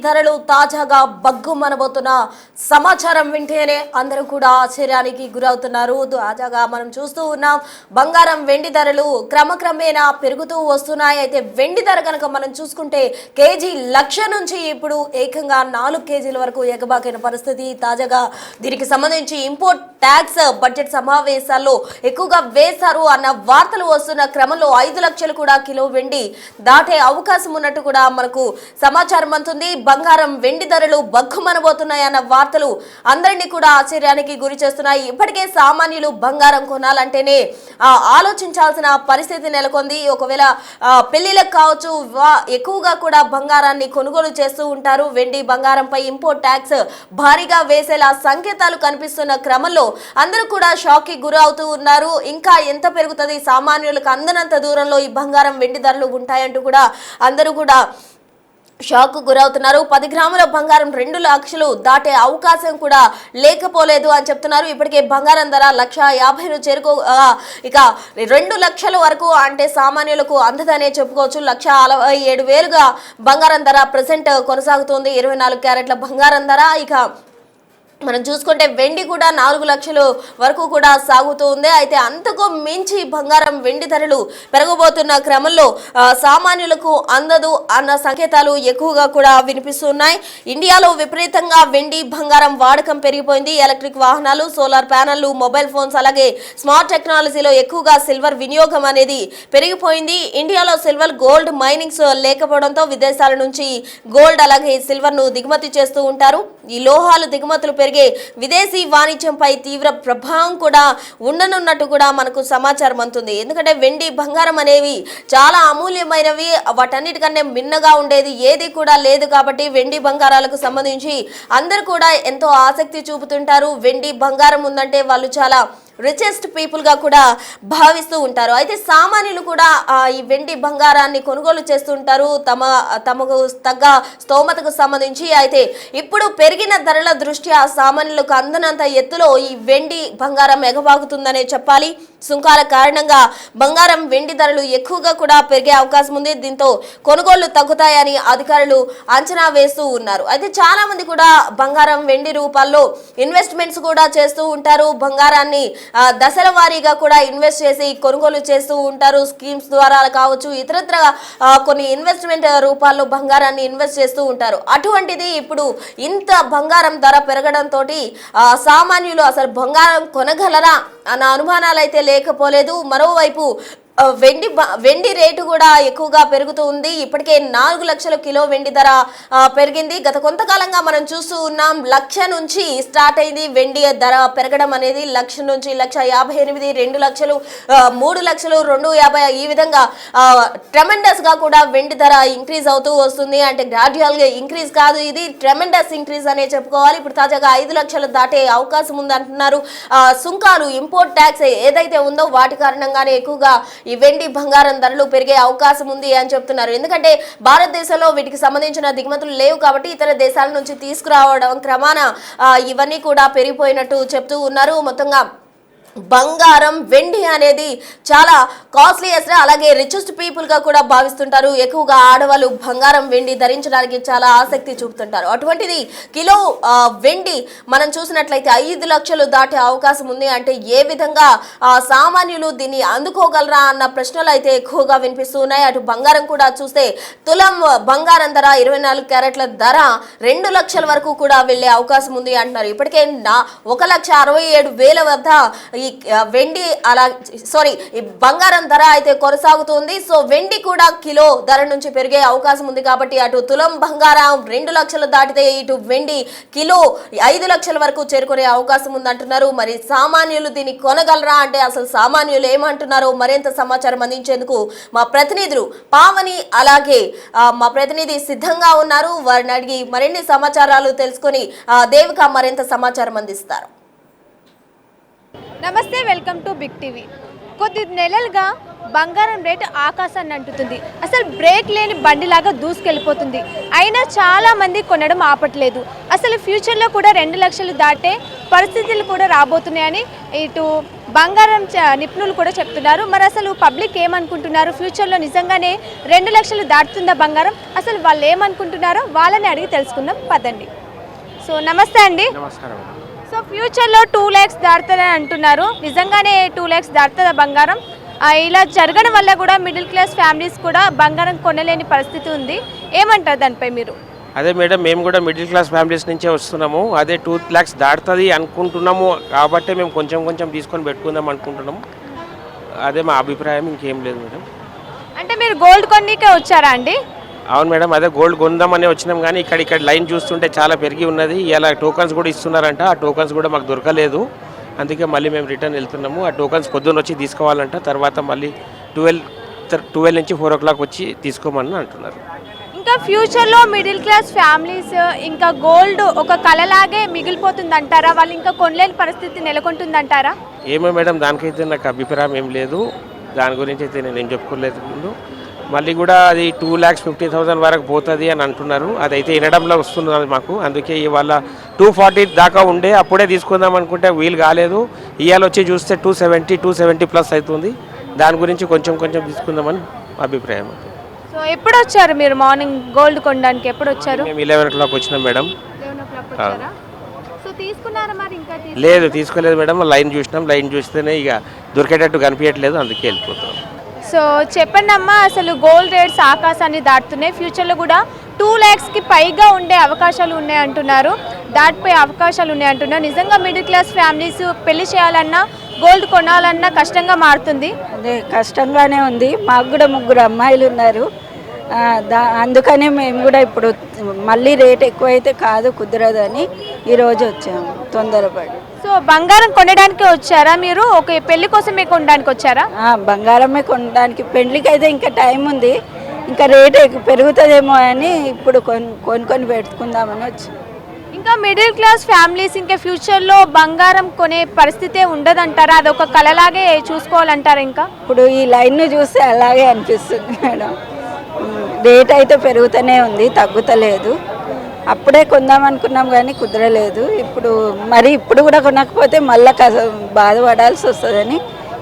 ధరలు తాజాగా బగ్గుమనబోతున్న సమాచారం వింటేనే అందరూ కూడా ఆశ్చర్యానికి గురవుతున్నారు. తాజాగా మనం చూస్తూ ఉన్నాం, బంగారం వెండి ధరలు క్రమక్రమేణా పెరుగుతూ వస్తున్నాయి. అయితే వెండి ధర కనుక మనం చూసుకుంటే కేజీ 1,00,000 నుంచి ఇప్పుడు ఏకంగా 4 కేజీల వరకు ఎగబాకిన పరిస్థితి. తాజాగా దీనికి సంబంధించి ఇంపోర్ట్ ట్యాక్స్ బడ్జెట్ సమావేశాల్లో ఎక్కువగా వేశారు అన్న వార్తలు వస్తున్న క్రమంలో 5 లక్షలు కూడా కిలో వెండి దాటే అవకాశం ఉన్నట్టు కూడా మనకు సమాచారం అందుతుంది. బంగారం వెండి ధరలు బగ్గుమనబోతున్నాయి అన్న వార్తలు అందరినీ కూడా ఆశ్చర్యానికి గురి చేస్తున్నాయి. ఇప్పటికే సామాన్యులు బంగారం కొనాలంటేనే ఆలోచించాల్సిన పరిస్థితి నెలకొంది. ఒకవేళ పెళ్లిలకు కావచ్చు, ఎక్కువగా కూడా బంగారాన్ని కొనుగోలు చేస్తూ ఉంటారు. వెండి బంగారంపై ఇంపోర్ట్ ట్యాక్స్ భారీగా వేసేలా సంకేతాలు కనిపిస్తున్న క్రమంలో అందరూ కూడా షాక్ కి గురి అవుతూ ఉన్నారు. ఇంకా ఎంత పెరుగుతుంది, సామాన్యులకు అందనంత దూరంలో ఈ బంగారం వెండి ధరలు ఉంటాయంటూ కూడా అందరూ కూడా షాక్ గురవుతున్నారు. 10 గ్రాముల బంగారం 2 లక్షలు దాటే అవకాశం కూడా లేకపోలేదు అని చెప్తున్నారు. ఇప్పటికే బంగారం ధర 1,50,000 చేరుకో ఇక 2 లక్షల వరకు అంటే సామాన్యులకు అందదనే చెప్పుకోవచ్చు. 1,47,000గా బంగారం ధర ప్రజెంట్ కొనసాగుతుంది. 24 క్యారెట్ల బంగారం ధర. ఇక మనం చూసుకుంటే వెండి కూడా 4 లక్షల వరకు కూడా సాగుతూ ఉంది. అయితే అంతకు మించి బంగారం వెండి ధరలు పెరగబోతున్న క్రమంలో సామాన్యులకు అందదు అన్న సంకేతాలు ఎక్కువగా కూడా వినిపిస్తున్నాయి. ఇండియాలో విపరీతంగా వెండి బంగారం వాడకం పెరిగిపోయింది. ఎలక్ట్రిక్ వాహనాలు, సోలార్ ప్యానెళ్లు, మొబైల్ ఫోన్స్, అలాగే స్మార్ట్ టెక్నాలజీలో ఎక్కువగా సిల్వర్ వినియోగం అనేది పెరిగిపోయింది. ఇండియాలో సిల్వర్ గోల్డ్ మైనింగ్స్ లేకపోవడంతో విదేశాల నుంచి గోల్డ్ అలాగే సిల్వర్ ను దిగుమతి చేస్తూ ఉంటారు. ఈ లోహాలు దిగుమతులు విదేశీ వాణిజ్యంపై తీవ్ర ప్రభావం కూడా ఉండనున్నట్టు కూడా మనకు సమాచారం అందుతుంది. ఎందుకంటే వెండి బంగారం అనేవి చాలా అమూల్యమైనవి. వాటన్నిటికన్నా మిన్నగా ఉండేది ఏది కూడా లేదు. కాబట్టి వెండి బంగారాలకు సంబంధించి అందరూ కూడా ఎంతో ఆసక్తి చూపుతుంటారు. వెండి బంగారం ఉందంటే వాళ్ళు చాలా రిచెస్ట్ పీపుల్ గా కూడా భావిస్తూ ఉంటారు. అయితే సామాన్యులు కూడా ఈ వెండి బంగారాన్ని కొనుగోలు చేస్తుంటారు తమకు తగ్గ స్తోమతకు సంబంధించి. అయితే ఇప్పుడు పెరిగిన ధరల దృష్ట్యా సామాన్యులకు అందనంత ఎత్తులో ఈ వెండి బంగారం ఎగబాగుతుందనే చెప్పాలి. సుంకాల కారణంగా బంగారం వెండి ధరలు ఎక్కువగా కూడా పెరిగే అవకాశం ఉంది. దీంతో కొనుగోళ్లు తగ్గుతాయని అధికారులు అంచనా వేస్తూ ఉన్నారు. అయితే చాలా మంది కూడా బంగారం వెండి రూపాల్లో ఇన్వెస్ట్మెంట్స్ కూడా చేస్తూ ఉంటారు. బంగారాన్ని దశల వారీగా కూడా ఇన్వెస్ట్ చేసి కొనుగోలు చేస్తూ ఉంటారు. స్కీమ్స్ ద్వారా కావచ్చు, ఇతరత్ర కొన్ని ఇన్వెస్ట్మెంట్ రూపాల్లో బంగారాన్ని ఇన్వెస్ట్ చేస్తూ ఉంటారు. అటువంటిది ఇప్పుడు ఇంత బంగారం ధర పెరగడంతో సామాన్యులు అసలు బంగారం కొనగలరా అన్న అనుమానాలు అయితే లేకపోలేదు. మరోవైపు వెండి రేటు కూడా ఎక్కువగా పెరుగుతూ ఉంది. ఇప్పటికే 4 లక్షల కిలో వెండి ధర పెరిగింది. గత కొంతకాలంగా మనం చూస్తూ ఉన్నాం, 1,00,000 నుంచి స్టార్ట్ అయింది వెండి ధర పెరగడం అనేది. 1,00,000 నుంచి 1,58,000, 2 లక్షలు, 3 లక్షలు, 250 ఈ విధంగా ట్రెమెండస్ గా కూడా వెండి ధర ఇంక్రీజ్ అవుతూ వస్తుంది. అంటే గ్రాడ్యువల్ గా ఇంక్రీజ్ కాదు, ఇది ట్రెమెండస్ ఇంక్రీజ్ అనే చెప్పుకోవాలి. ఇప్పుడు తాజాగా 5 లక్షలు దాటే అవకాశం ఉంది అంటున్నారు. సుంకాలు, ఇంపోర్ట్ ట్యాక్స్ ఏదైతే ఉందో వాటి కారణంగానే ఎక్కువగా ఈ వెండి బంగారం ధరలు పెరిగే అవకాశం ఉంది అని చెప్తున్నారు. ఎందుకంటే భారతదేశంలో వీటికి సంబంధించిన దిగుమతులు లేవు కాబట్టి ఇతర దేశాల నుంచి తీసుకురావడం క్రమాన ఇవన్నీ కూడా పెరిగిపోయినట్టు చెప్తూ ఉన్నారు. మొత్తంగా బంగారం వెండి అనేది చాలా కాస్ట్లీ అసలు, అలాగే రిచెస్ట్ పీపుల్ గా కూడా భావిస్తుంటారు. ఎక్కువగా ఆడవాళ్ళు బంగారం వెండి ధరించడానికి చాలా ఆసక్తి చూపుతుంటారు. అటువంటిది కిలో వెండి మనం చూసినట్లయితే 5 లక్షలు దాటే అవకాశం ఉంది. అంటే ఏ విధంగా సామాన్యులు దీన్ని అందుకోగలరా అన్న ప్రశ్నలు అయితే ఎక్కువగా వినిపిస్తున్నాయి. అటు బంగారం కూడా చూస్తే తులం బంగారం ధర 24 క్యారెట్ల ధర 2 లక్షల వరకు కూడా వెళ్లే అవకాశం ఉంది అంటున్నారు. ఇప్పటికే 1,67,000 వద్ద ఈ వెండి ఈ బంగారం ధర అయితే కొనసాగుతుంది. సో వెండి కూడా కిలో ధర నుంచి పెరిగే అవకాశం ఉంది. కాబట్టి అటు తులం బంగారం 2 లక్షలు దాటితే ఇటు వెండి కిలో 5 లక్షల వరకు చేరుకునే అవకాశం ఉంది అంటున్నారు. మరి సామాన్యులు దీన్ని కొనగలరా అంటే అసలు సామాన్యులు ఏమంటున్నారో మరింత సమాచారం అందించేందుకు మా ప్రతినిధులు పావని అలాగే మా ప్రతినిధి సిద్ధంగా ఉన్నారు. వారిని అడిగి మరిన్ని సమాచారాలు తెలుసుకొని దేవిక మరింత సమాచారం అందిస్తారు. నమస్తే, వెల్కమ్ టు బిగ్ టీవీ. కొద్ది నెలలుగా బంగారం రేటు ఆకాశాన్ని అంటుతుంది. అసలు బ్రేక్ లేని బండిలాగా దూసుకెళ్ళిపోతుంది. అయినా చాలా మంది కొనడం ఆపట్లేదు. అసలు ఫ్యూచర్లో కూడా 2 లక్షలు దాటే పరిస్థితులు కూడా రాబోతున్నాయని ఇటు బంగారం నిపుణులు కూడా చెప్తున్నారు. మరి అసలు పబ్లిక్ ఏమనుకుంటున్నారు, ఫ్యూచర్లో నిజంగానే 2 లక్షలు దాటుతుందా బంగారం? అసలు వాళ్ళు ఏమనుకుంటున్నారో వాళ్ళని అడిగి తెలుసుకుందాం పదండి. సో నమస్తే అండి. నమస్కారం. సో ఫ్యూచర్లో 2 lakhs దాటుతుందని అంటున్నారు. నిజంగానే 2 lakhs దాటుతుందా బంగారం? ఇలా జరగడం వల్ల కూడా మిడిల్ క్లాస్ ఫ్యామిలీస్ కూడా బంగారం కొనలేని పరిస్థితి ఉంది. ఏమంటారు దానిపై మీరు? అదే మేడం, మేము కూడా మిడిల్ క్లాస్ ఫ్యామిలీస్ నుంచే వస్తున్నాము. అదే 2 lakhs దాటుతుంది అనుకుంటున్నాము కాబట్టి మేము కొంచెం తీసుకొని పెట్టుకుందాం అనుకుంటున్నాము. అదే మా అభిప్రాయం, ఇంకేం లేదు మేడం. అంటే మీరు గోల్డ్ కొన్నికే వచ్చారా అండి? అవును మేడం, అదే గోల్డ్ కొందామని వచ్చినాం, కానీ ఇక్కడ లైన్ చూస్తుంటే చాలా పెరిగి ఉన్నది. ఇలా టోకన్స్ కూడా ఇస్తున్నారంట, ఆ టోకన్స్ కూడా మాకు దొరకలేదు. అందుకే మళ్ళీ మేము రిటర్న్ వెళ్తున్నాము. ఆ టోకన్స్ పొద్దున్న వచ్చి తీసుకోవాలంట, తర్వాత మళ్ళీ 12 నుంచి 4 o'clock వచ్చి తీసుకోమని అంటున్నారు. ఇంకా ఫ్యూచర్లో మిడిల్ క్లాస్ ఫ్యామిలీస్ ఇంకా గోల్డ్ ఒక కళలాగే మిగిలిపోతుంది అంటారా? వాళ్ళు ఇంకా కొనలేని పరిస్థితి నెలకొంటుంది అంటారా? ఏమో మేడం, దానికైతే నాకు అభిప్రాయం ఏం లేదు. దాని గురించి అయితే నేను ఏం చెప్పుకోలేదు. ముందు మళ్ళీ కూడా అది 2,50,000 వరకు పోతుంది అని అంటున్నారు. అదైతే వినడంలో వస్తున్నది మాకు. అందుకే ఇవాళ 240 దాకా ఉండే అప్పుడే తీసుకుందాం అనుకుంటే వీలు కాలేదు. ఇవాళ వచ్చి చూస్తే 270 ప్లస్ అవుతుంది. దాని గురించి కొంచెం తీసుకుందామని అభిప్రాయం. సో ఎప్పుడు వచ్చారు మీరు? మార్నింగ్ గోల్డ్ కొనడానికి ఎప్పుడు వచ్చారు? మేము 11 o'clock వచ్చినాం మేడం. 11 o'clock వచ్చారా? సో తీసుకున్నారా మరి? ఇంకా లేదు, తీసుకోలేదు మేడం. లైన్ చూసినాం, లైన్ చూస్తేనే ఇక దొరికేటట్టు కనిపించట్లేదు, అందుకే వెళ్ళిపోతాం. సో చెప్పండి అమ్మా, అసలు గోల్డ్ రేట్స్ ఆకాశాన్ని దాటుతున్నాయి. ఫ్యూచర్లో కూడా 2 lakhsకి పైగా ఉండే అవకాశాలు ఉన్నాయి అంటున్నారు, దాటిపోయే అవకాశాలు ఉన్నాయి అంటున్నారు. నిజంగా మిడిల్ క్లాస్ ఫ్యామిలీస్ పెళ్లి చేయాలన్నా గోల్డ్ కొనాలన్నా కష్టంగా మారుతుంది. అదే కష్టంగానే ఉంది. మాకు కూడా 3 అమ్మాయిలు ఉన్నారు. అందుకనే మేము కూడా ఇప్పుడు మళ్ళీ రేట్ ఎక్కువైతే కాదు, కుదరదని ఈరోజు వచ్చాము తొందరపడి. సో బంగారం కొనడానికి వచ్చారా మీరు? ఒక పెళ్లి కోసమే కొనడానికి వచ్చారా? బంగారమే కొనడానికి. పెళ్లికి అయితే ఇంకా టైం ఉంది, ఇంకా రేట్ పెరుగుతుందేమో అని ఇప్పుడు కొనుక్కొని పెట్టుకుందామని వచ్చి. ఇంకా మిడిల్ క్లాస్ ఫ్యామిలీస్ ఇంకా ఫ్యూచర్లో బంగారం కొనే పరిస్థితే ఉండదంటారా? అది ఒక కళలాగే చూసుకోవాలంటారా? ఇంకా ఇప్పుడు ఈ లైన్ను చూస్తే అలాగే అనిపిస్తుంది మేడం. రేట్ అయితే పెరుగుతూనే ఉంది, తగ్గుతలేదు. అప్పుడే కొందాం అనుకున్నాం కానీ కుదరలేదు. ఇప్పుడు కూడా కొనకపోతే మళ్ళీ బాధపడాల్సి వస్తుందని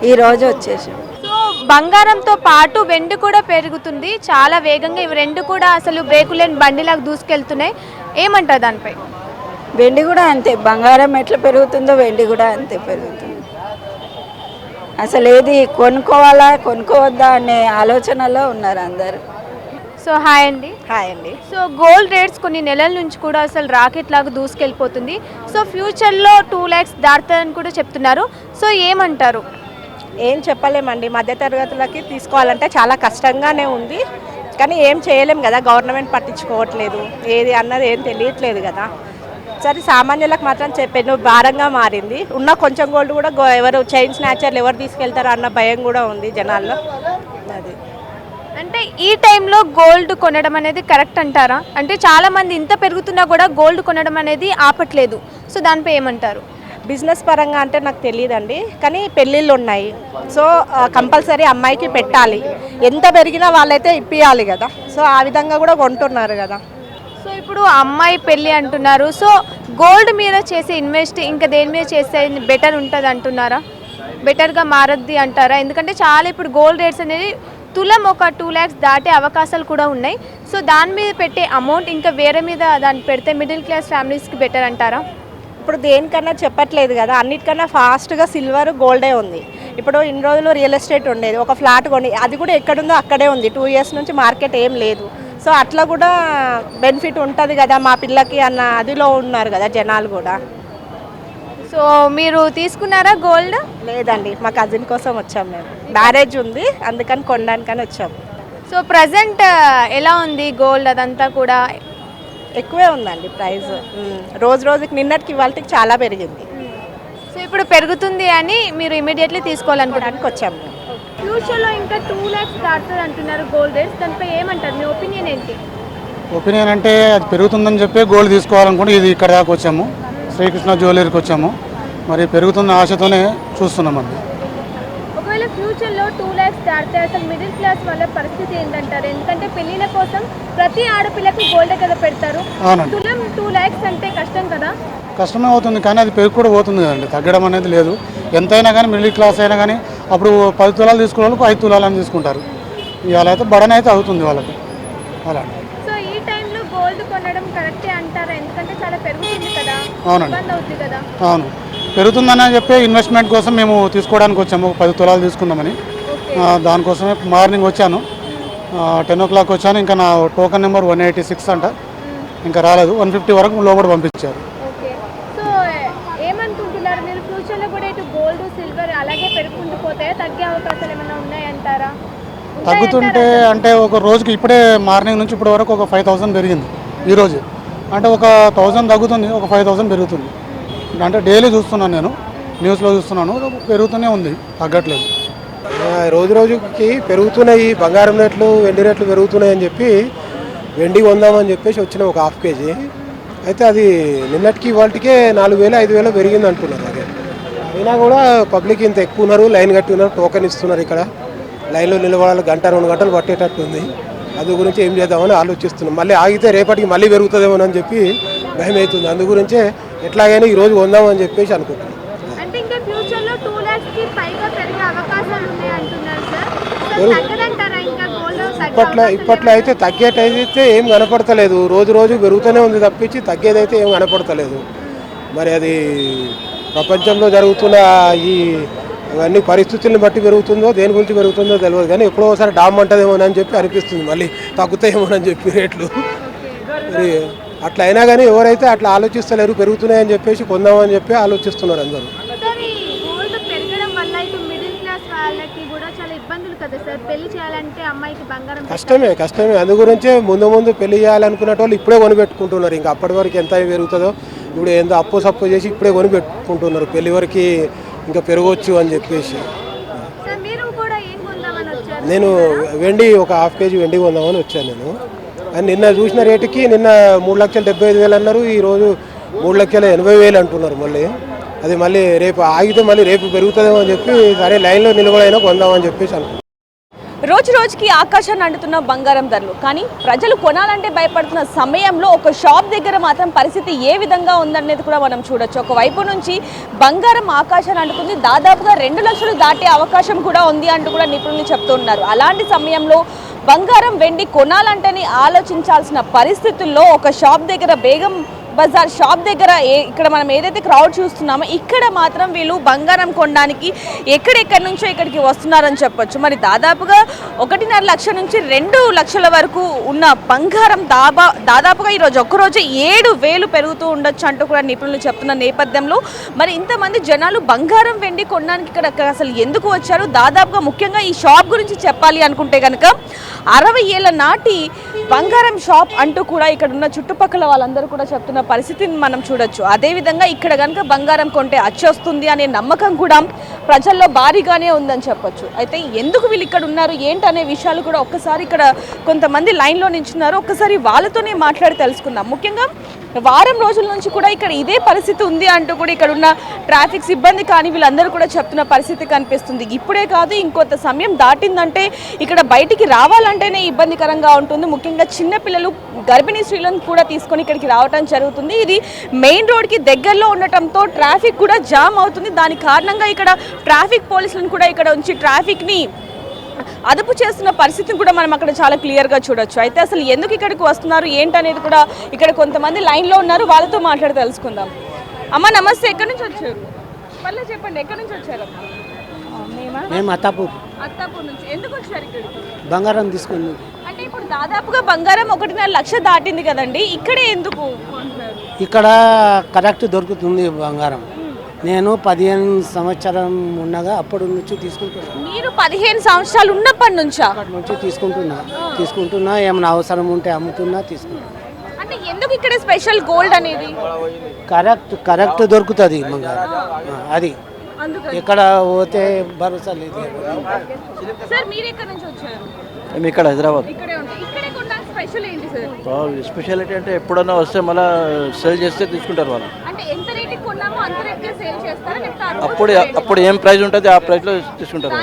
ఈరోజు వచ్చేసాం. సో బంగారంతో పాటు వెండి కూడా పెరుగుతుంది చాలా వేగంగా. ఇవి 2 కూడా అసలు బ్రేకు లేని బండిలాగా దూసుకెళ్తున్నాయి. ఏమంటారు దానిపై? వెండి కూడా అంతే, బంగారం ఎట్లా పెరుగుతుందో వెండి కూడా అంతే పెరుగుతుంది. అసలు ఏది కొనుక్కోవద్దా అనే ఆలోచనలో ఉన్నారు అందరు. సో హాయ్ అండి. హాయ్ అండి. సో గోల్డ్ రేట్స్ కొన్ని నెలల నుంచి కూడా అసలు రాకెట్ లాగా దూసుకెళ్ళిపోతుంది. సో ఫ్యూచర్లో 2 lakhs దాటుతుందని కూడా చెప్తున్నారు. సో ఏమంటారు? ఏం చెప్పలేమండి, మధ్యతరగతులకి తీసుకోవాలంటే చాలా కష్టంగానే ఉంది. కానీ ఏం చేయలేం కదా, గవర్నమెంట్ పట్టించుకోవట్లేదు, ఏది అన్నది ఏం తెలియట్లేదు కదా. సరే సామాన్యులకు మాత్రం చెప్పాను భారంగా మారింది. ఉన్న కొంచెం గోల్డ్ కూడా ఎవరు చైన్ స్నాచర్లు ఎవరు తీసుకెళ్తారో అన్న భయం కూడా ఉంది జనాల్లో. అది అంటే ఈ టైంలో గోల్డ్ కొనడం అనేది కరెక్ట్ అంటారా? అంటే చాలామంది ఇంత పెరుగుతున్నా కూడా గోల్డ్ కొనడం అనేది ఆపట్లేదు. సో దానిపై ఏమంటారు? బిజినెస్ పరంగా అంటే నాకు తెలియదండి, కానీ పెళ్ళిళ్ళు ఉన్నాయి. సో కంపల్సరీ అమ్మాయికి పెట్టాలి, ఎంత పెరిగినా వాళ్ళైతే ఇప్పియాలి కదా. సో ఆ విధంగా కూడా కొంటున్నారు కదా. సో ఇప్పుడు అమ్మాయి పెళ్ళి అంటున్నారు. సో గోల్డ్ మీద చేసే ఇన్వెస్ట్ ఇంకా దేని మీద చేస్తే బెటర్ ఉంటుంది అంటున్నారా? బెటర్గా మారద్ది అంటారా? ఎందుకంటే చాలా ఇప్పుడు గోల్డ్ రేట్స్ అనేది తులం ఒక 2 lakhs దాటే అవకాశాలు కూడా ఉన్నాయి. సో దాని మీద పెట్టే అమౌంట్ ఇంకా వేరే మీద దాన్ని పెడితే మిడిల్ క్లాస్ ఫ్యామిలీస్కి బెటర్ అంటారా? ఇప్పుడు దేనికన్నా చెప్పట్లేదు కదా, అన్నిటికన్నా ఫాస్ట్గా సిల్వర్ గోల్డే ఉంది. ఇప్పుడు ఇన్ని రోజులు రియల్ ఎస్టేట్ ఉండేది, ఒక ఫ్లాట్ కొని అది కూడా ఎక్కడుందో అక్కడే ఉంది. 2 years నుంచి మార్కెట్ ఏం లేదు. సో అట్లా కూడా బెనిఫిట్ ఉంటుంది కదా మా పిల్లకి అన్న అదిలో ఉన్నారు కదా జనాలు కూడా. సో మీరు తీసుకున్నారా గోల్డ్? లేదండి, మా కజిన్ కోసం వచ్చాం, మేము మ్యారేజ్ ఉంది అందుకని కొనడానికని వచ్చాం. సో ప్రజెంట్ ఎలా ఉంది గోల్డ్? అదంతా కూడా ఎక్కువే ఉందండి ప్రైస్. రోజుకి నిన్నటికి ఇవాళకి చాలా పెరిగింది. సో ఇప్పుడు పెరుగుతుంది అని మీరు ఇమీడియట్లీ తీసుకోవాలనుకోవడానికి వచ్చాము. ఫ్యూచర్లో ఇంకా 2 lakhs దాటుతుంది అంటున్నారు గోల్డ్ రేట్స్, దానిపై ఏమంటారు? మీ ఒపీనియన్ ఏంటి? ఒపీనియన్ అంటే అది పెరుగుతుందని చెప్పి గోల్డ్ తీసుకోవాలనుకుంటే ఇది ఇక్కడ దాకా వచ్చాము, శ్రీకృష్ణ జ్యువెలరీకి వచ్చాము. మరి పెరుగుతున్న ఆశతోనే చూస్తున్నామండి. ఒకవేళ ఫ్యూచర్లో 2 lakhs దాటితే అసలు మిడిల్ క్లాస్ వాళ్ళ పరిస్థితి ఏంటంటారు? ఎందుకంటే పెళ్ళిళ్ళ కోసం ప్రతి ఆడపిల్లకి గోల్డ్ కదా పెడతారు. తులం 2 lakhs అంటే కష్టం కదా. కష్టమే అవుతుంది, కానీ అది పెరుగు కూడా పోతుంది కదండి, తగ్గడం అనేది లేదు. ఎంతైనా కానీ మిడిల్ క్లాస్ అయినా కానీ అప్పుడు 10 తులాలు తీసుకునే వాళ్ళకు 5 తులాలని తీసుకుంటారు. ఇవాళ అయితే బడన్ అయితే అవుతుంది వాళ్ళకి అలా. సో ఈ టైంలో గోల్డ్ కొనడం కరెక్టే అంటారా? ఎందుకంటే చాలా పెరుగుతుంది కదా, అవునండి. ఇబ్బంది అవుతుంది కదా. అవును, పెరుగుతుందని చెప్పి ఇన్వెస్ట్మెంట్ కోసం మేము తీసుకోవడానికి వచ్చాము. 10 తులాలు తీసుకుందామని. దానికోసమే మార్నింగ్ వచ్చాను, 10 o'clock వచ్చాను. ఇంకా నా టోకెన్ నెంబర్ 186 అంట, ఇంకా రాలేదు. 150 వరకు లోపల పంపించారు. ఓకే, సో ఏమనుకుంటున్నారు మీరు? ఫ్యూచర్లో కూడా ఇటు గోల్డ్ సిల్వర్ అలాగే పెరుగుకుంటూ పోతే తగ్గే అవకాశాలు ఏమైనా ఉన్నాయంటారా? తగ్గుతుంటే అంటే ఒక రోజుకి ఇప్పుడే మార్నింగ్ నుంచి ఇప్పటి వరకు ఒక 5,000 పెరిగింది ఈరోజు. అంటే ఒక 1,000 తగ్గుతుంది, ఒక 5,000 పెరుగుతుంది. అంటే డైలీ చూస్తున్నాను, నేను న్యూస్లో చూస్తున్నాను, పెరుగుతూనే ఉంది, తగ్గట్లేదు. రోజు రోజుకి పెరుగుతున్నాయి బంగారం రేట్లు, వెండి రేట్లు పెరుగుతున్నాయి అని చెప్పి వెండి కొందామని చెప్పేసి వచ్చిన ఒక ½ kg. అయితే అది నిన్నటికి ఇవాళకే 4,000 5,000 పెరిగింది అంటున్నారు. అదే అయినా కూడా పబ్లిక్ ఇంత ఎక్కువ ఉన్నారు, లైన్ కట్టి ఉన్నారు, టోకెన్ ఇస్తున్నారు. ఇక్కడ లైన్లో నిలబడాలి, 1-2 గంటలు పట్టేటట్టు ఉంది. అది గురించి ఏం చేద్దామని ఆలోచిస్తున్నాం. మళ్ళీ ఆగితే రేపటికి మళ్ళీ పెరుగుతుందేమోనని చెప్పి భయం అవుతుంది. అందు గురించే ఎట్లాగైనా ఈరోజు కొందామని చెప్పేసి అనుకుంటున్నాం. అంటే ఇంకా ఫ్యూచర్లో 2 lakhs కి పైగా పెరిగే అవకాశాలు ఉన్నాయి అంటున్నారు సార్. తగ్గదంటారా ఇంకా గోల్డ్? ఇప్పట్లో అయితే తగ్గేటైతే ఏం కనపడతలేదు. రోజు రోజు పెరుగుతూనే ఉంది తప్పించి తగ్గేదైతే ఏం కనపడతలేదు. మరి అది ప్రపంచంలో జరుగుతున్న ఈ ఇవన్నీ పరిస్థితులను బట్టి పెరుగుతుందో దేని గురించి పెరుగుతుందో తెలియదు, కానీ ఎప్పుడో ఒకసారి డామ్ అంటదేమోనని చెప్పి అనిపిస్తుంది. మళ్ళీ తగ్గుతాయేమోనని చెప్పి రేట్లు. మరి అట్లా అయినా కానీ ఎవరైతే అట్లా ఆలోచిస్తలేరు, పెరుగుతున్నాయని చెప్పేసి కొందామని చెప్పి ఆలోచిస్తున్నారు అందరూ. గోల్డ్ పెరగడం వల్ల ఇటు మిడిల్ క్లాస్ వాళ్ళకి కూడా చాలా ఇబ్బందులు కదా సార్. పెళ్లి చేయాలంటే అమ్మాయికి బంగారం కష్టమే. అందు గురించే ముందు పెళ్లి చేయాలనుకునే వాళ్ళు ఇప్పుడే కొనిపెట్టుకుంటున్నారు. ఇంకా అప్పటి వరకు ఎంత పెరుగుతుందో ఇప్పుడు ఏందో అప్పు చేసి ఇప్పుడే కొనిపెట్టుకుంటున్నారు. పెళ్లి వరకు ఇంకా పెరగవచ్చు అని చెప్పేసి. నేను వెండి ఒక ½ kg వెండి కొందామని వచ్చాను నేను. అని నిన్న చూసిన రేటుకి నిన్న 3,75,000 అన్నారు, ఈరోజు 3,80,000 అంటున్నారు. మళ్ళీ అది మళ్ళీ రేపు ఆగితే మళ్ళీ రేపు పెరుగుతుందేమో అని చెప్పి సరే లైన్లో నిలబడైనా కొందామని చెప్పేసి అనుకుంటున్నాను. రోజు రోజుకి ఆకాశాన్ని అంటున్న బంగారం ధరలు, కానీ ప్రజలు కొనాలంటే భయపడుతున్న సమయంలో ఒక షాప్ దగ్గర మాత్రం పరిస్థితి ఏ విధంగా ఉందనేది కూడా మనం చూడొచ్చు. ఒకవైపు నుంచి బంగారం ఆకాశాన్ని అంటుతుంది, దాదాపుగా 2 లక్షలు దాటే అవకాశం కూడా ఉంది అంటూ కూడా నిపుణులు చెప్తున్నారు. అలాంటి సమయంలో బంగారం వెండి కొనాలంటేనే ఆలోచించాల్సిన పరిస్థితుల్లో ఒక షాప్ దగ్గర బేగం బజార్ షాప్ దగ్గర ఇక్కడ మనం ఏదైతే క్రౌడ్ చూస్తున్నామో ఇక్కడ మాత్రం వీళ్ళు బంగారం కొనడానికి ఎక్కడెక్కడి నుంచో ఇక్కడికి వస్తున్నారని చెప్పొచ్చు. మరి దాదాపుగా 1.5 లక్షల నుంచి 2 లక్షల వరకు ఉన్న బంగారం దాదాపుగా ఈరోజు ఒక్కరోజు 7,000 పెరుగుతూ ఉండొచ్చు అంటూ కూడా నిపుణులు చెప్తున్న నేపథ్యంలో మరి ఇంతమంది జనాలు బంగారం వెండి కొనడానికి ఇక్కడ అసలు ఎందుకు వచ్చారు? దాదాపుగా ముఖ్యంగా ఈ షాప్ గురించి చెప్పాలి అనుకుంటే కనుక 60 ఏళ్ల నాటి బంగారం షాప్ అంటూ కూడా ఇక్కడ ఉన్న చుట్టుపక్కల వాళ్ళందరూ కూడా చెప్తున్న పరిస్థితిని మనం చూడొచ్చు. అదేవిధంగా ఇక్కడ కనుక బంగారం కొంటే అచ్చొస్తుంది అనే నమ్మకం కూడా ప్రజల్లో భారీగానే ఉందని చెప్పొచ్చు. అయితే ఎందుకు వీళ్ళు ఇక్కడ ఉన్నారు ఏంటనే విషయాలు కూడా ఒక్కసారి ఇక్కడ కొంతమంది లైన్లో నించున్నారు, ఒక్కసారి వాళ్ళతోనే మాట్లాడి తెలుసుకుందాం. ముఖ్యంగా వారం రోజుల నుంచి కూడా ఇక్కడ ఇదే పరిస్థితి ఉంది అంటూ కూడా ఇక్కడ ఉన్న ట్రాఫిక్ సిబ్బంది కానీ వీళ్ళందరూ కూడా చెప్తున్న పరిస్థితి కనిపిస్తుంది. ఇప్పుడే కాదు ఇంకొంత సమయం దాటిందంటే ఇక్కడ బయటికి రావాలంటేనే ఇబ్బందికరంగా ఉంటుంది. ముఖ్యంగా చిన్నపిల్లలు గర్భిణీ స్త్రీలను కూడా తీసుకొని ఇక్కడికి రావడం జరుగుతుంది. ఇది మెయిన్ రోడ్కి దగ్గరలో ఉండటంతో ట్రాఫిక్ కూడా జామ్ అవుతుంది. దాని కారణంగా ఇక్కడ ట్రాఫిక్ పోలీసులను కూడా ఇక్కడ ఉంచి ట్రాఫిక్ని అదుపు చేస్తున్న పరిస్థితిని కూడా మనం అక్కడ చాలా క్లియర్గా చూడొచ్చు. అయితే అసలు ఎందుకు ఇక్కడికి వస్తున్నారు ఏంటనేది కూడా ఇక్కడ కొంతమంది లైన్లో ఉన్నారు, వాళ్ళతో మాట్లాడి తెలుసుకుందాం. అమ్మ నమస్తే, ఎక్కడి నుంచి వచ్చారు? పర్లేదు చెప్పండి, ఎక్కడి నుంచి వచ్చారు? మేము అత్తాపూర్ నుంచి. ఎందుకు వచ్చారు ఇక్కడికి? బంగారం తీసుకుంది. అంటే ఇప్పుడు దాదాపుగా బంగారం 1.5 లక్ష దాటింది కదండి, ఇక్కడే ఎందుకు? ఇక్కడ కరెక్ట్ దొరుకుతుంది బంగారం. నేను 15 సంవత్సరం ఉండగా అప్పటి నుంచి తీసుకుంటున్నాను. మీరు 15 సంవత్సరాలు ఉన్నప్పటి నుంచా? అప్పటి నుంచి తీసుకుంటున్నా ఏమైనా అవసరం ఉంటే అమ్ముతున్నా, తీసుకుంటున్నా. అంటే ఎందుకు ఇక్కడ స్పెషల్ గోల్డ్ అనేది? కరెక్ట్ దొరుకుతుంది బంగారం, అది ఎక్కడ పోతే భరోసా లేదు. సార్ మీరు ఎక్కడి నుంచి వచ్చారు? మేము ఇక్కడ హైదరాబాద్. ఇక్కడే కొనడానికి స్పెషల్ ఏంటి సార్? స్పెషాలిటీ అంటే ఎప్పుడన్నా వస్తే మళ్ళీ సేల్ చేస్తే తీసుకుంటారు వాళ్ళు. అంటే ఎంత రేటుకి కొన్నామో అంత రేటుకే సేల్ చేస్తారా? అప్పుడు ఏం ప్రైస్ ఉంటుంది ఆ ప్రైస్లో తీసుకుంటారు.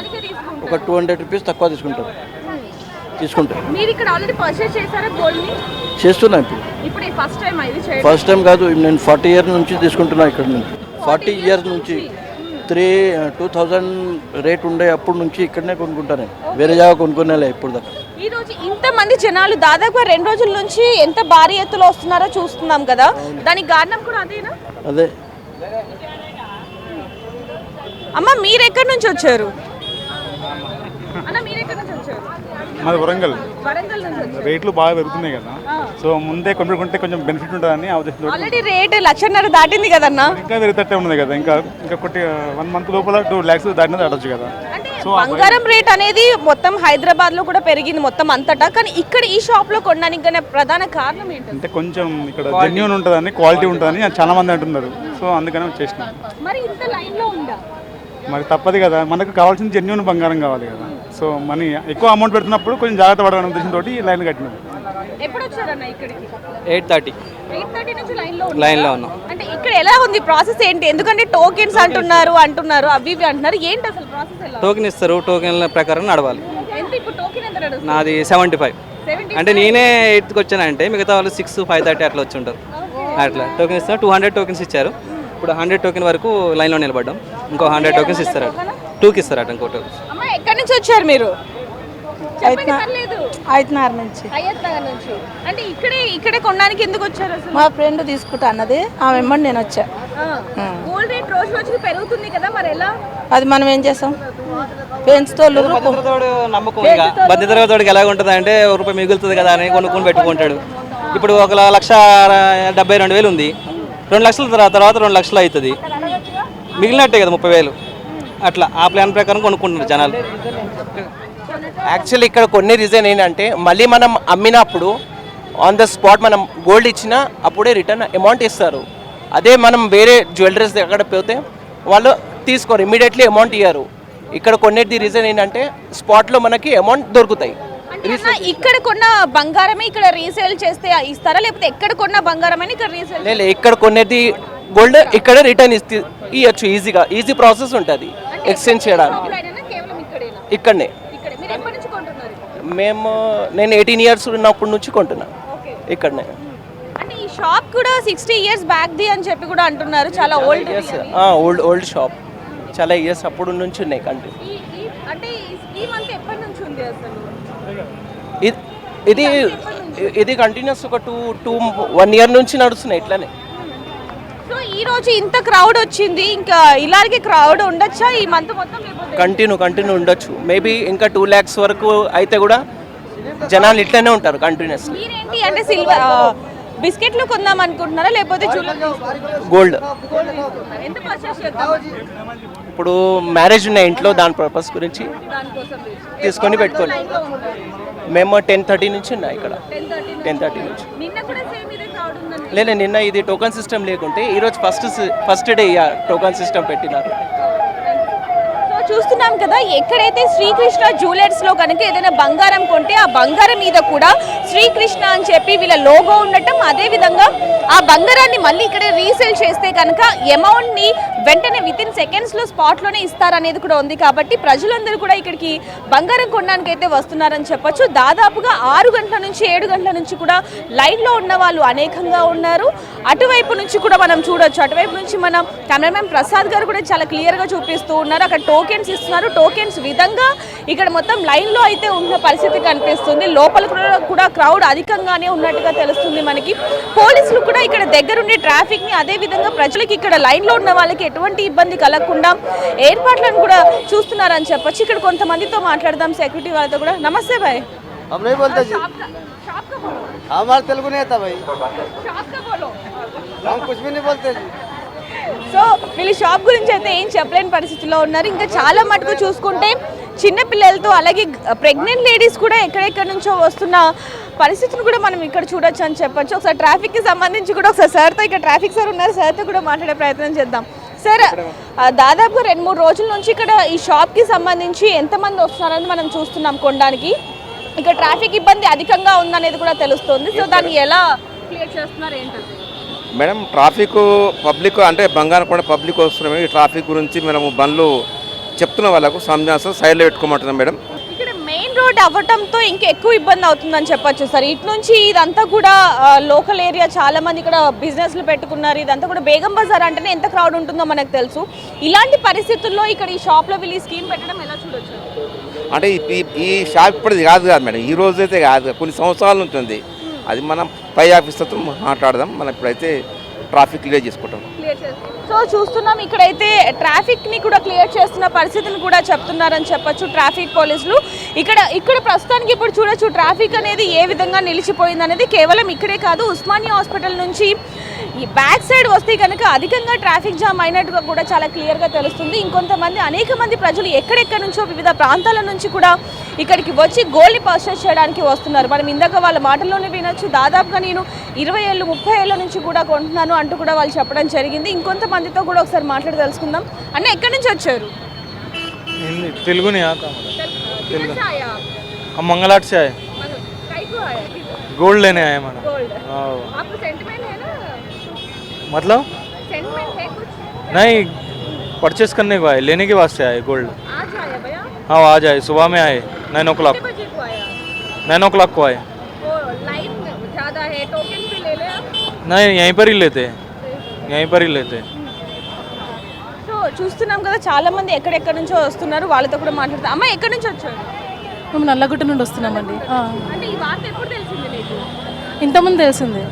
ఒక 200 రూపీస్ తక్కువ తీసుకుంటారు. మీరు ఇక్కడ ఆల్రెడీ పర్చేస్ చేశారా గోల్డ్ ని? చేస్తున్నా ఇప్పుడు ఫస్ట్ టైం ఇది చేయడం? ఫస్ట్ టైం కాదు, నేను 40 ఇయర్స్ నుంచి తీసుకుంటున్నా ఇక్కడ నుంచి. 40 ఇయర్స్ నుంచి 2000 రేట్ ఉండే అప్పటి నుంచి ఇక్కడనే కొనుక్కుంటాను, వేరే జాగా కొనుక్కునే ఇప్పుడు దాకా. ఈ రోజు ఇంతమంది జనాలు దాదాపుగా 2 రోజుల నుంచి ఎంత భారీ ఎత్తులో వస్తున్నారో చూస్తున్నాం కదా, దానికి కారణం కూడా అదేనా? అదే. అమ్మ మీరు ఎక్కడి నుంచి వచ్చారు? అన్న మీరు ఎక్కడి నుంచి వచ్చారు? మాది వరంగల్. వరంగల్ నుంచి వచ్చారు. రేట్లు బాగా పెరుగుతున్నాయి కదా, సో ముందే కొనుక్కుంటే కొంచెం బెనిఫిట్ ఉంటుందని ఆ ఉద్దేశంతో. ఆల్రెడీ రేట్ 1,50,000 దాటింది కదన్నా. ఇంకా పెరుగుతట్టే ఉన్నది కదా, ఇంకా కొట్టి 1 మంత్ లోపల 2 lakhs దాటినది ఆడొచ్చు కదా. సో బంగారం రేట్ అనేది మొత్తం హైదరాబాద్ లో కూడా పెరిగింది మొత్తం అంతటా, కానీ ఇక్కడ ఈ షాప్ లో కొనడానికి గల ప్రధాన కారణం ఏంటి? అంటే కొంచెం ఇక్కడ జెన్యూన్ ఉంటుందని, క్వాలిటీ ఉంటుందని చాలా మంది అంటున్నారు, సో అందుకనే వచ్చేసినాం. మరి ఇంత లైన్ లో ఉందా? మరి తప్పదు కదా, మనకు కావాల్సిన జెన్యూన్ బంగారం కావాలి కదా, సో మనీ ఎక్కువ అమౌంట్ పెడుతున్నప్పుడు కొంచెం జాగ్రత్త పడాలనే ఉద్దేశంతో లైన్ కట్టినది. ఎప్పుడు వచ్చారన్న ఇక్కడికి? 8:30 నుంచి లైన్ లో ఉన్నాం. అంటే ఇక్కడ ఎలా ఉంది ప్రాసెస్ ఏంటి? ఎందుకంటే టోకెన్స్ అంటున్నారు అవి ఇవి అంటున్నారు, ఏంటి అసలు ప్రాసెస్? ఎలా టోకెన్ ఇస్తారు, టోకెన్ ప్రకారం నడవాలి. ఎంత ఇప్పుడు టోకెన్ ఎంత నడుస్తుంది? నాది 75. అంటే నేనే 8కి వచ్చానంటే మిగతా వాళ్ళు 6, 5:30 అట్లా వచ్చి ఉంటారు. అట్లా టోకెన్ ఇస్తారు. 200 టోకెన్స్ ఇచ్చారు. ఇప్పుడు 100 టోకెన్ వరకు లైన్లో నిలబడ్డాం. ఇంకో 100 టోకెన్స్ ఇస్తారట, 2కి ఇస్తారట ఇంకో టోకెన్. అమ్మ ఎక్కడి నుంచి వచ్చారు మీరు? ఐదున్నర నుంచి. అయ్యత్నగర్ నుంచి. అంటే ఇక్కడే కొనడానికి ఎందుకు వచ్చారు అసలు? మా ఫ్రెండ్ తీసుకుంటా అన్నది, ఆ వెంబడి నేను వచ్చా. గోల్డ్ రేట్ రోజు రోజుకి పెరుగుతుంది కదా, మరి ఎలా? అది మనం ఏం చేస్తాం, పెంచుతోళ్ళు భద్రతోడికి ఎలా ఉంటుంది అంటే రూపాయి మిగులుతుంది కదా అని కొనుక్కొని పెట్టుకుంటాడు. ఇప్పుడు 1,72,000 ఉంది, 2 లక్షల తర్వాత 2 లక్షలు అవుతుంది, మిగిలినట్టే కదా 30,000. అట్లా ఆ ప్లాన్ ప్రకారం కొనుక్కుంటున్నారు జనాలు. యాక్చువల్లీ ఇక్కడ కొన్ని రీజన్ ఏంటంటే మళ్ళీ మనం అమ్మినప్పుడు ఆన్ ద స్పాట్ మనం గోల్డ్ ఇచ్చినా అప్పుడే రిటర్న్ అమౌంట్ ఇస్తారు. అదే మనం వేరే జ్యువెలరీస్ దగ్గర పోతే వాళ్ళు తీసుకోరు, ఇమీడియట్లీ అమౌంట్ ఇయ్యారు. ఇక్కడ కొన్నిటి రీజన్ ఏంటంటే స్పాట్లో మనకి అమౌంట్ దొరుకుతాయి. ఇక్కడ కొన్న బంగారమే ఇక్కడ రీసేల్ చేస్తే ఇస్తారా, లేకపోతే ఎక్కడ కొన్న బంగారమే ఇక్కడ రీసేల్? లేదు, ఇక్కడ కొనేది గోల్డ్ ఇక్కడ రిటర్న్ ఇవ్వచ్చు ఈజీగా, ఈజీ ప్రాసెస్ ఉంటుంది ఎక్స్చేంజ్ చేయడానికి. ఇక్కడనే నేను 18 years ఉన్నప్పటి నుంచి కొంటున్నా ఇక్కడనే. అంటే ఈ షాప్ కూడా 60 years బ్యాక్ ది అని చెప్పి కూడా అంటున్నారు, చాలా ఓల్డ్ షాప్, చాలా ఇయర్స్ అప్పుడు నుంచి ఉన్నాయి కంటి. అంటే ఈ స్కీమ్ అంతా ఎప్పటి నుంచి ఉంది అసలు? ఇది కంటిన్యూస్ ఒక 1 year నుంచి నడుస్తున్నాయి ఇట్లానే. సో ఈ రోజు ఇంత క్రౌడ్ వచ్చింది, ఇంకా ఇలాగే క్రౌడ్ ఉండొచ్చా ఈ మంత్ మొత్తం? కంటిన్యూ ఉండొచ్చు, మేబీ ఇంకా 2 lakhs వరకు అయితే కూడా జనాలు ఇట్లనే ఉంటారు కంటిన్యూస్లీ. మీరేంటి అంటే సిల్వర్ బిస్కెట్లు కొందాం అనుకుంటున్నారా, లేకపోతే గోల్డ్? ఎంత పర్చేస్ చేద్దాం? ఇప్పుడు మ్యారేజ్ ఉన్నాయి ఇంట్లో, దాని పర్పస్ గురించి తీసుకొని పెట్టుకోండి. మేము 10:30 నుంచి ఉన్నాయి ఇక్కడ, 10:30 నుంచి. లేదు, నిన్న ఇది టోకన్ సిస్టమ్ లేకుంటే ఈరోజు ఫస్ట్ డే టోకన్ సిస్టమ్ పెట్టినారు. చూస్తున్నాం కదా, ఎక్కడైతే శ్రీకృష్ణ జ్యువెలర్స్ లో కనుక ఏదైనా బంగారం కొంటే ఆ బంగారం మీద కూడా శ్రీకృష్ణ అని చెప్పి వీళ్ళ లోగో ఉండటం, అదే విధంగా ఆ బంగారాన్ని మళ్ళీ ఇక్కడ రీసేల్ చేస్తే కనుక అమౌంట్ ని వెంటనే వితిన్ సెకండ్స్ లో స్పాట్ లోనే ఇస్తారనేది కూడా ఉంది. కాబట్టి ప్రజలందరూ కూడా ఇక్కడికి బంగారం కొనడానికి అయితే వస్తున్నారని చెప్పొచ్చు. దాదాపుగా 6 గంటల నుంచి 7 గంటల నుంచి కూడా లైన్ లో ఉన్న వాళ్ళు అనేకంగా ఉన్నారు. అటువైపు నుంచి కూడా మనం చూడొచ్చు, అటువైపు నుంచి మన కెమెరామెన్ ప్రసాద్ గారు కూడా చాలా క్లియర్ గా చూపిస్తూ ఉన్నారు. అక్కడ టోకెన్స్ ఇస్తున్నారు, టోకెన్స్ విధంగా ఇక్కడ మొత్తం లైన్ లో అయితే ఉన్న పరిస్థితి కనిపిస్తుంది. లోపల కూడా క్రౌడ్ అధికంగానే ఉన్నట్టుగా తెలుస్తుంది మనకి. పోలీసులు కూడా ఇక్కడ దగ్గరుండి ట్రాఫిక్ ని, అదే విధంగా ప్రజలకి ఇక్కడ లైన్ లో ఉన్న వాళ్ళకి ఎటువంటి ఇబ్బంది కలగకుండా ఏర్పాట్లను కూడా చూస్తున్నారని చెప్పొచ్చు. ఇక్కడ కొంతమందితో మాట్లాడదాం, సెక్యూరిటీ వాళ్ళతో కూడా. నమస్తే భాయ్. సో వీళ్ళు షాప్ గురించి అయితే ఏం చెప్పలేని పరిస్థితిలో ఉన్నారు. ఇంకా చాలా మటుకు చూసుకుంటే చిన్న పిల్లలతో, అలాగే ప్రెగ్నెంట్ లేడీస్ కూడా ఎక్కడెక్కడి నుంచో వస్తున్న పరిస్థితిని కూడా మనం ఇక్కడ చూడొచ్చు అని చెప్పొచ్చు. ఒకసారి ట్రాఫిక్కి సంబంధించి కూడా ఒకసారి సార్తో, ఇక్కడ ట్రాఫిక్ సార్ ఉన్నారు, సార్తో కూడా మాట్లాడే ప్రయత్నం చేద్దాం. సార్, దాదాపుగా 2-3 రోజుల నుంచి ఇక్కడ ఈ షాప్కి సంబంధించి ఎంతమంది వస్తున్నారని మనం చూస్తున్నాం కొనడానికి. ఇక్కడ ట్రాఫిక్ ఇబ్బంది అధికంగా ఉందనేది కూడా తెలుస్తుంది. సో దాన్ని ఎలా క్లియర్ చేస్తున్నారు ఏంటంటే? మేడం, ట్రాఫిక్ పబ్లిక్ అంటే బంగారం కూడా పబ్లిక్ వస్తున్నాం. ఈ ట్రాఫిక్ గురించి మనము బండ్లు చెప్తున్న వాళ్ళకు సంజాసం సైడ్లో పెట్టుకోమంటున్నాం మేడం. ఇక్కడ మెయిన్ రోడ్ అవ్వటంతో ఇంకా ఎక్కువ ఇబ్బంది అవుతుందని చెప్పొచ్చు సార్. ఇటు నుంచి ఇదంతా కూడా లోకల్ ఏరియా, చాలా మంది ఇక్కడ బిజినెస్లు పెట్టుకున్నారు. ఇదంతా కూడా బేగం బజార్ అంటేనే ఎంత క్రౌడ్ ఉంటుందో మనకు తెలుసు. ఇలాంటి పరిస్థితుల్లో ఇక్కడ ఈ షాప్లో వీళ్ళు ఈ స్కీమ్ పెట్టడం ఎలా చూడొచ్చు? అంటే ఈ షాప్ ఇప్పటిది కాదు మేడం, ఈ రోజైతే కాదు, కొన్ని సంవత్సరాల నుంచి ఉంది. అది మనం పై ఆఫీసర్తో మాట్లాడదాం. మనం ఇప్పుడైతే ట్రాఫిక్ క్లియర్ చేసుకుంటాం. సో చూస్తున్నాం ఇక్కడైతే ట్రాఫిక్ని కూడా క్లియర్ చేస్తున్న పరిస్థితిని కూడా చెప్తున్నారని చెప్పొచ్చు ట్రాఫిక్ పోలీసులు. ఇక్కడ ప్రస్తుతానికి ఇప్పుడు చూడొచ్చు ట్రాఫిక్ అనేది ఏ విధంగా నిలిచిపోయింది అనేది. కేవలం ఇక్కడే కాదు, ఉస్మానియా హాస్పిటల్ నుంచి ఈ బ్యాక్ సైడ్ వస్తే కనుక అధికంగా ట్రాఫిక్ జామ్ అయినట్టుగా కూడా చాలా క్లియర్గా తెలుస్తుంది. ఇంకొంతమంది అనేక మంది ప్రజలు ఎక్కడెక్కడి నుంచో వివిధ ప్రాంతాల నుంచి కూడా ఇక్కడికి వచ్చి గోల్డ్ని పర్చేస్ చేయడానికి వస్తున్నారు. మనం ఇందాక వాళ్ళ మాటల్లోనే వినొచ్చు, దాదాపుగా నేను 20 ఏళ్ళు 30 ఏళ్ళ నుంచి కూడా కొంటున్నాను అంటూ కూడా వాళ్ళు చెప్పడం జరిగింది. ఇంకొంతమందితో కూడా ఒకసారి మాట్లాడి తెలుసుకుందాం. అన్న ఎక్కడి నుంచి వచ్చారు? तेलुगु नहीं आता मुझे. तेलुगु हम मंगलाट से आए. गोल्ड लेने आए मैंने. मतलब नहीं, परचेस करने को आए, लेने के वास्ते आए गोल्ड. हाँ आज आए, सुबह में आए 9 o'clock. 9 o'clock को आए. नहीं यहीं पर ही लेते, यहीं पर ही लेते. చూస్తున్నాం కదా చాలా మంది ఎక్కడెక్కడి నుంచో వస్తున్నారు. వాళ్ళతో కూడా మాట్లాడతాం. అమ్మ ఎక్కడి నుంచి వచ్చారు? మేము నల్లగుట్ట నుండి వస్తున్నామండి. అంటే ఈ వార్త ఎప్పుడు తెలిసింది మీకు? ఇంతకుముందు తెలిసింది.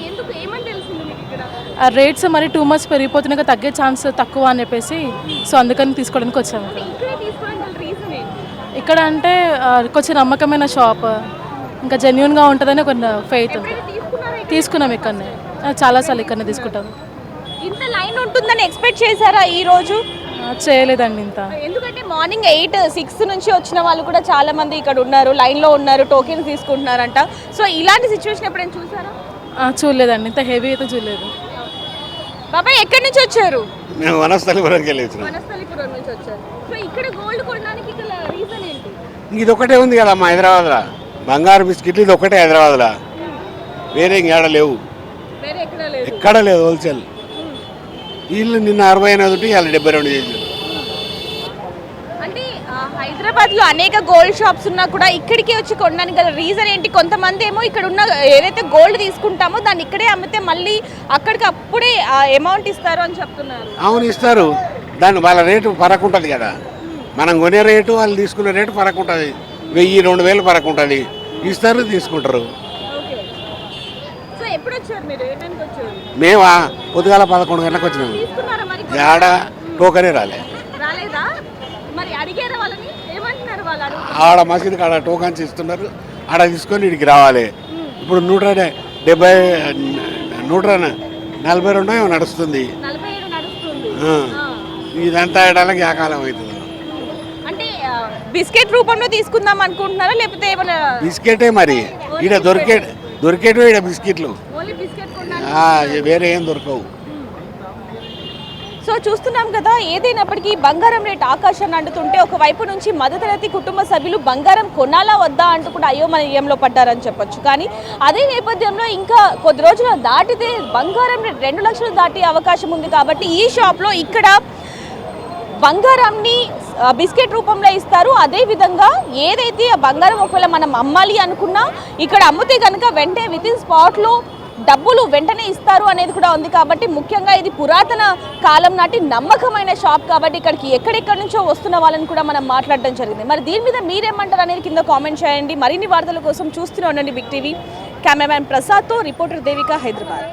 ఎందుకు ఏమని తెలిసింది మీకు ఇక్కడ? ఆ రేట్స్ మరి టూ మచ్ పెరిగిపోతున్నాయి, తగ్గే ఛాన్స్ తక్కువ అని చెప్పేసి సో అందుకని తీసుకోవడానికి వచ్చాము. ఇక్కడ అంటే కొంచెం నమ్మకమైన షాప్, ఇంకా జెన్యున్గా ఉంటుందని ఒక ఫెయిత్ ఉంది. తీసుకున్నాం ఇక్కడనే, చాలాసార్లు ఇక్కడనే తీసుకుంటాం. ఇంత లైన్ ఉంటుందని ఎక్స్పెక్ట్ చేశారా ఈ రోజు? చేయలేదండి ఇంత. ఎందుకంటే మార్నింగ్ 8-6 నుంచి వచ్చిన వాళ్ళు కూడా చాలా మంది ఇక్కడ ఉన్నారు, లైన్లో ఉన్నారు, టోకెన్స్ తీసుకుంటున్నారంట. సో ఇలాంటి సిచ్యువేషన్ ఎప్పుడైనా చూసారా? చూడలేదండి, ఇంత హెవీ అయితే చూడలేదు. బాబాయ్ ఎక్కడి నుంచి వచ్చారు? మేము వనస్థలిపురంకి వెళ్ళి వచ్చినాం. వనస్థలిపురం నుంచి వచ్చారు. సో ఇక్కడ గోల్డ్ కొనడానికి ఇక్కడ రీజన్ ఏంటి? ఇది ఒకటే ఉంది కదా మా హైదరాబాద్లో, బంగారు బిస్కెట్లు ఇది ఒకటే హైదరాబాద్లో, వేరే ఇంకేడ లేవు, వేరే ఎక్కడ లేదు, ఎక్కడ లేదు హోల్సేల్. వీళ్ళు నిన్న 68 ఉంటే ఇవాళ 72 చేశారు. అంటే హైదరాబాద్లో అనేక గోల్డ్ షాప్స్ ఉన్నా కూడా ఇక్కడికి వచ్చి కొనడానికి గల రీజన్ ఏంటి? కొంతమంది ఏమో ఇక్కడ ఉన్న ఏదైతే గోల్డ్ తీసుకుంటామో దాన్ని ఇక్కడే అమ్మితే మళ్ళీ అక్కడికి అప్పుడే అమౌంట్ ఇస్తారు అని చెప్తున్నారు. అవును ఇస్తారు, దాన్ని వాళ్ళ రేటు ఫరక్ ఉంటుంది కదా. మనం కొనే రేటు వాళ్ళు తీసుకునే రేటు ఫరక్ ఉంటుంది, 1000-2000 ఫరక్ ఉంటుంది. ఇస్తారు, తీసుకుంటారు. ఎప్పుడు వచ్చారు మీరు? ఏ టైంకి వచ్చారు? మేమా పొద్దుగాల 11 గంటలకు వచ్చినాము. ఆడ టోకనే రాలేదా? మరి అడిగారా వాళ్ళని? ఏమంటున్నారు వాళ్ళు? ఆడ మసీదు కాడ టోకన్స్ ఇస్తున్నారు, ఆడ తీసుకొని ఇక్కడికి రావాలి. ఇప్పుడు 142 ఏమో నడుస్తుంది. ఇదంతా ఆడడానికి ఆ కాలం అవుతుంది. అంటే బిస్కెట్ రూపంలో తీసుకుందాం అనుకుంటున్నారా లేకపోతే ఏమైనా? బిస్కెటే మరి ఈడ దొరికేటివి ఈడ బిస్కెట్లు, వేరే ఏం దొరకవు. సో చూస్తున్నాం కదా, ఏదైనప్పటికీ బంగారం రేట్ ఆకాశాన్ని అంటుతుంటే ఒకవైపు నుంచి మధ్యతరగతి కుటుంబ సభ్యులు బంగారం కొనాలా వద్దా అంటూ కూడా అయోమయంలో పడ్డారని చెప్పొచ్చు. కానీ అదే నేపథ్యంలో ఇంకా కొద్ది రోజులు దాటితే బంగారం రేట్ 2 లక్షలు దాటే అవకాశం ఉంది. కాబట్టి ఈ షాప్లో ఇక్కడ బంగారాన్ని బిస్కెట్ రూపంలో ఇస్తారు. అదేవిధంగా ఏదైతే ఆ బంగారం ఒకవేళ మనం అమ్మాలి అనుకున్నా ఇక్కడ అమ్మితే కనుక వెంటనే వితిన్ స్పాట్లో డబ్బులు వెంటనే ఇస్తారు అనేది కూడా ఉంది. కాబట్టి ముఖ్యంగా ఇది పురాతన కాలం నాటి నమ్మకమైన షాప్ కాబట్టి ఇక్కడికి ఎక్కడెక్కడి నుంచో వస్తున్న వాళ్ళని కూడా మనం మాట్లాడడం జరిగింది. మరి దీని మీద మీరేమంటారు అనేది కింద కామెంట్ చేయండి. మరిన్ని వార్తల కోసం చూస్తూనే ఉండండి బిగ్ టీవీ. కెమెరామ్యాన్ ప్రసాద్తో రిపోర్టర్ దేవిక, హైదరాబాద్.